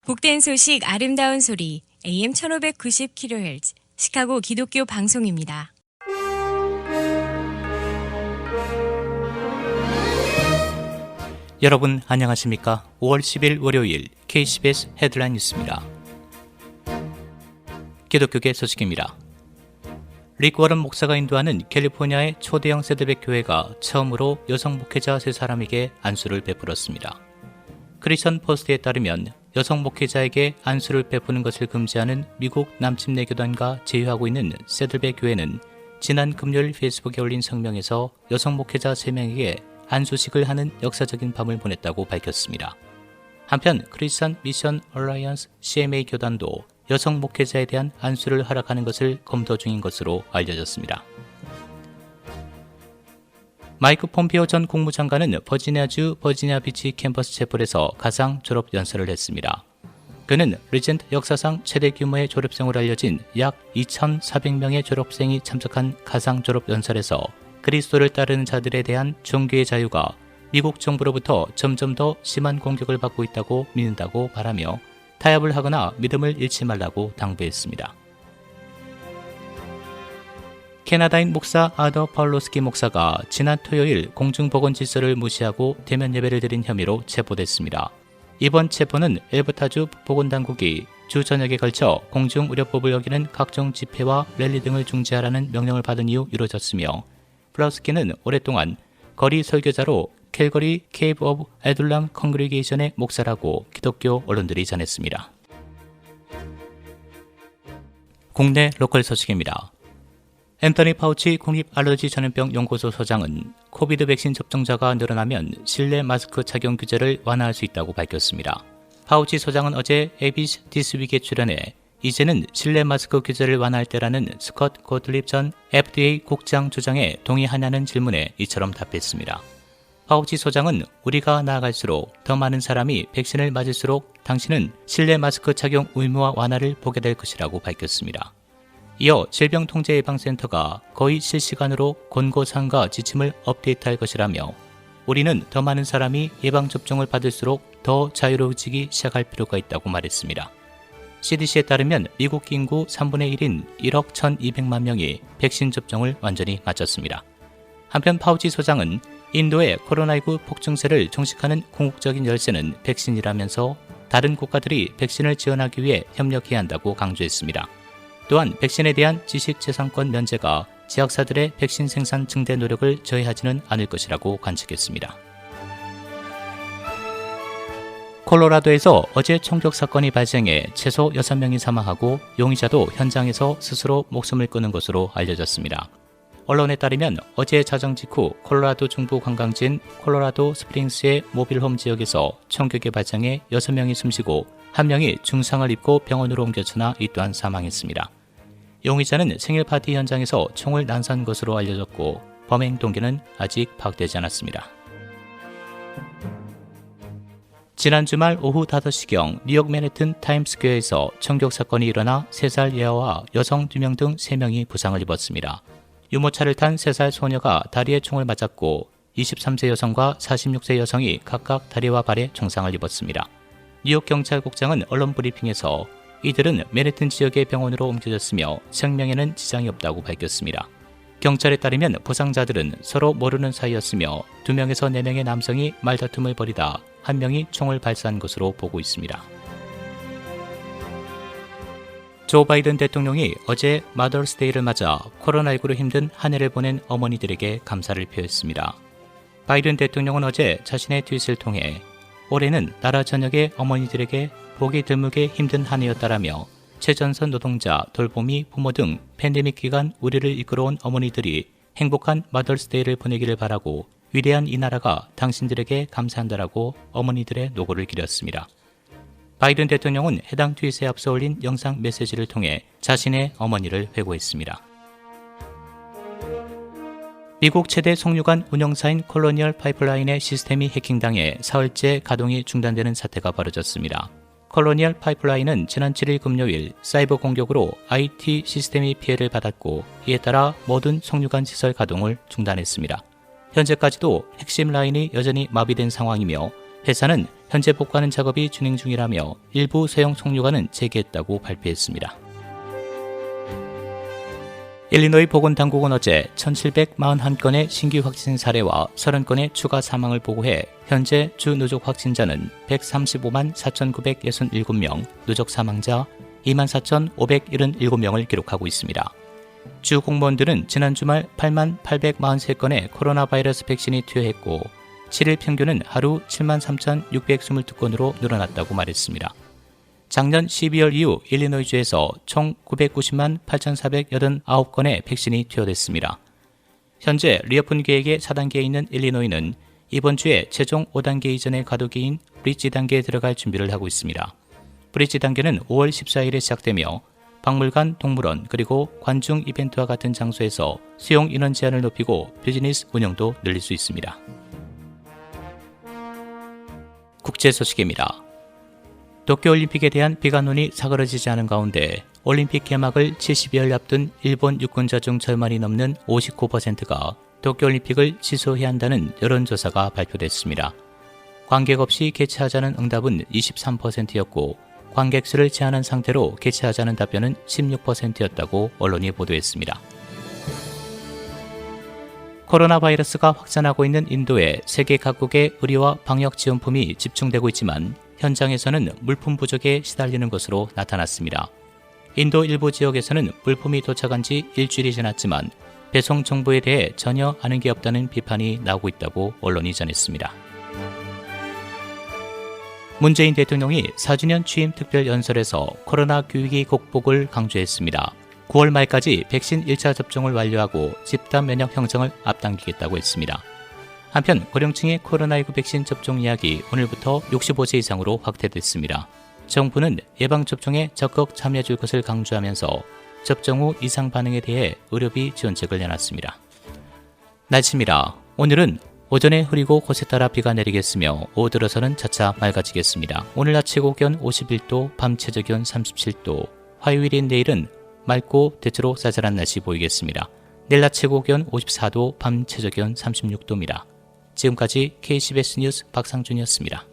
복된 소식 아름다운 소리 AM 1590kHz 시카고 기독교 방송입니다. 여러분 안녕하십니까? 5월 10일 월요일 KCBS 헤드라인 뉴스입니다. 기독교계 소식입니다. 릭 워런 목사가 인도하는 캘리포니아의 초대형 세대백 교회가 처음으로 여성 목회자 3사람에게 안수를 베풀었습니다. 크리스천 포스트에 따르면 여성 목회자에게 안수를 베푸는 것을 금지하는 미국 남침내 교단과 제휴하고 있는 세들백 교회는 지난 금요일 페이스북에 올린 성명에서 여성 목회자 3명에게 안수식을 하는 역사적인 밤을 보냈다고 밝혔습니다. 한편 크리스천 미션 얼라이언스 CMA 교단도 여성 목회자에 대한 안수를 허락하는 것을 검토 중인 것으로 알려졌습니다. 마이크 폼피오 전 국무장관은 버지니아주 버지니아 비치 캠퍼스 채플에서 가상 졸업 연설을 했습니다. 그는 리젠트 역사상 최대 규모의 졸업생으로 알려진 약 2,400명의 졸업생이 참석한 가상 졸업 연설에서 그리스도를 따르는 자들에 대한 종교의 자유가 미국 정부로부터 점점 더 심한 공격을 받고 있다고 믿는다고 말하며 타협을 하거나 믿음을 잃지 말라고 당부했습니다. 캐나다인 목사 아더 파울로스키 목사가 지난 토요일 공중보건 질서를 무시하고 대면 예배를 드린 혐의로 체포됐습니다. 이번 체포는 엘버타주 보건당국이 주 저녁에 걸쳐 공중의료법을 어기는 각종 집회와 랠리 등을 중지하라는 명령을 받은 이후 이루어졌으며 플라우스키는 오랫동안 거리 설교자로 캘거리 케이브 오브 에둘람 컨그리게이션의 목사라고 기독교 언론들이 전했습니다. 국내 로컬 소식입니다. 앤서니 파우치 국립알러지전염병연구소 소장은 코비드 백신 접종자가 늘어나면 실내 마스크 착용 규제를 완화할 수 있다고 밝혔습니다. 파우치 소장은 어제 ABC 디스윅에 출연해 이제는 실내 마스크 규제를 완화할 때라는 스콧 고틀립 전 FDA 국장 주장에 동의하냐는 질문에 이처럼 답했습니다. 파우치 소장은 우리가 나아갈수록 더 많은 사람이 백신을 맞을수록 당신은 실내 마스크 착용 의무화 완화를 보게 될 것이라고 밝혔습니다. 이어 질병통제예방센터가 거의 실시간으로 권고사항과 지침을 업데이트할 것이라며 우리는 더 많은 사람이 예방접종을 받을수록 더 자유로워지기 시작할 필요가 있다고 말했습니다. CDC에 따르면 미국 인구 3분의 1인 1억 1,200만 명이 백신 접종을 완전히 마쳤습니다. 한편 파우치 소장은 인도의 코로나19 폭증세를 종식하는 궁극적인 열쇠는 백신이라면서 다른 국가들이 백신을 지원하기 위해 협력해야 한다고 강조했습니다. 또한 백신에 대한 지식재산권 면제가 제약사들의 백신 생산 증대 노력을 저해하지는 않을 것이라고 관측했습니다. 콜로라도에서 어제 총격 사건이 발생해 최소 6명이 사망하고 용의자도 현장에서 스스로 목숨을 끊은 것으로 알려졌습니다. 언론에 따르면 어제 자정 직후 콜로라도 중부 관광지인 콜로라도 스프링스의 모빌홈 지역에서 총격이 발생해 6명이 숨지고 1명이 중상을 입고 병원으로 옮겨지나 이 또한 사망했습니다. 용의자는 생일 파티 현장에서 총을 난사한 것으로 알려졌고 범행 동기는 아직 파악되지 않았습니다. 지난 주말 오후 5시경 뉴욕 맨해튼 타임스퀘어에서 총격 사건이 일어나 3살 여아와 여성 2명 등 3명이 부상을 입었습니다. 유모차를 탄 3살 소녀가 다리에 총을 맞았고 23세 여성과 46세 여성이 각각 다리와 발에 총상을 입었습니다. 뉴욕 경찰국장은 언론 브리핑에서 이들은 맨해튼 지역의 병원으로 옮겨졌으며 생명에는 지장이 없다고 밝혔습니다. 경찰에 따르면 부상자들은 서로 모르는 사이였으며 2명에서 4명의 남성이 말다툼을 벌이다 1명이 총을 발사한 것으로 보고 있습니다. 조 바이든 대통령이 어제 마더스데이를 맞아 코로나19로 힘든 한 해를 보낸 어머니들에게 감사를 표했습니다. 바이든 대통령은 어제 자신의 트윗을 통해 올해는 나라 전역의 어머니들에게 보기 드물게 힘든 한 해였다라며 최전선 노동자, 돌보미, 부모 등 팬데믹 기간 우리를 이끌어온 어머니들이 행복한 마더스데이를 보내기를 바라고 위대한 이 나라가 당신들에게 감사한다라고 어머니들의 노고를 기렸습니다. 바이든 대통령은 해당 트윗에 앞서 올린 영상 메시지를 통해 자신의 어머니를 회고했습니다. 미국 최대 석유관 운영사인 콜로니얼 파이프라인의 시스템이 해킹당해 사흘째 가동이 중단되는 사태가 벌어졌습니다. 콜로니얼 파이프라인은 지난 7일 금요일 사이버 공격으로 IT 시스템이 피해를 받았고 이에 따라 모든 석유관 시설 가동을 중단했습니다. 현재까지도 핵심 라인이 여전히 마비된 상황이며 회사는 현재 복구하는 작업이 진행 중이라며 일부 소형 송유관은 재개했다고 발표했습니다. 일리노이 보건당국은 어제 1,741건의 신규 확진 사례와 30건의 추가 사망을 보고해 현재 주 누적 확진자는 135만 4,967명, 누적 사망자 24,577명을 기록하고 있습니다. 주 공무원들은 지난 주말 8만 843건의 코로나 바이러스 백신이 투여했고 7일 평균은 하루 7만 3,622건으로 늘어났다고 말했습니다. 작년 12월 이후 일리노이주에서 총 990만 8,489건의 백신이 투여됐습니다. 현재 리오픈 계획의 4단계에 있는 일리노이는 이번 주에 최종 5단계 이전의 과도기인 브릿지 단계에 들어갈 준비를 하고 있습니다. 브릿지 단계는 5월 14일에 시작되며 박물관, 동물원, 그리고 관중 이벤트와 같은 장소에서 수용 인원 제한을 높이고 비즈니스 운영도 늘릴 수 있습니다. 국제 소식입니다. 도쿄올림픽에 대한 비관론이 사그러지지 않은 가운데 올림픽 개막을 70여일 앞둔 일본 유권자 중 절반이 넘는 59%가 도쿄올림픽을 취소해야 한다는 여론조사가 발표됐습니다. 관객 없이 개최하자는 응답은 23%였고 관객 수를 제한한 상태로 개최하자는 답변은 16%였다고 언론이 보도했습니다. 코로나 바이러스가 확산하고 있는 인도에 세계 각국의 의료와 방역 지원품이 집중되고 있지만 현장에서는 물품 부족에 시달리는 것으로 나타났습니다. 인도 일부 지역에서는 물품이 도착한 지 일주일이 지났지만 배송 정보에 대해 전혀 아는 게 없다는 비판이 나오고 있다고 언론이 전했습니다. 문재인 대통령이 4주년 취임 특별연설에서 코로나 위기 극복을 강조했습니다. 9월 말까지 백신 1차 접종을 완료하고 집단 면역 형성을 앞당기겠다고 했습니다. 한편 고령층의 코로나19 백신 접종 예약이 오늘부터 65세 이상으로 확대됐습니다. 정부는 예방접종에 적극 참여해 줄 것을 강조하면서 접종 후 이상 반응에 대해 의료비 지원책을 내놨습니다. 날씨입니다. 오늘은 오전에 흐리고 곳에 따라 비가 내리겠으며 오후 들어서는 차차 맑아지겠습니다. 오늘 낮 최고 기온 51도, 밤 최저 기온 37도, 화요일인 내일은 맑고 대체로 쌀쌀한 날씨 보이겠습니다. 내일 낮 최고 기온 54도, 밤 최저 기온 36도입니다. 지금까지 KCBS 뉴스 박상준이었습니다.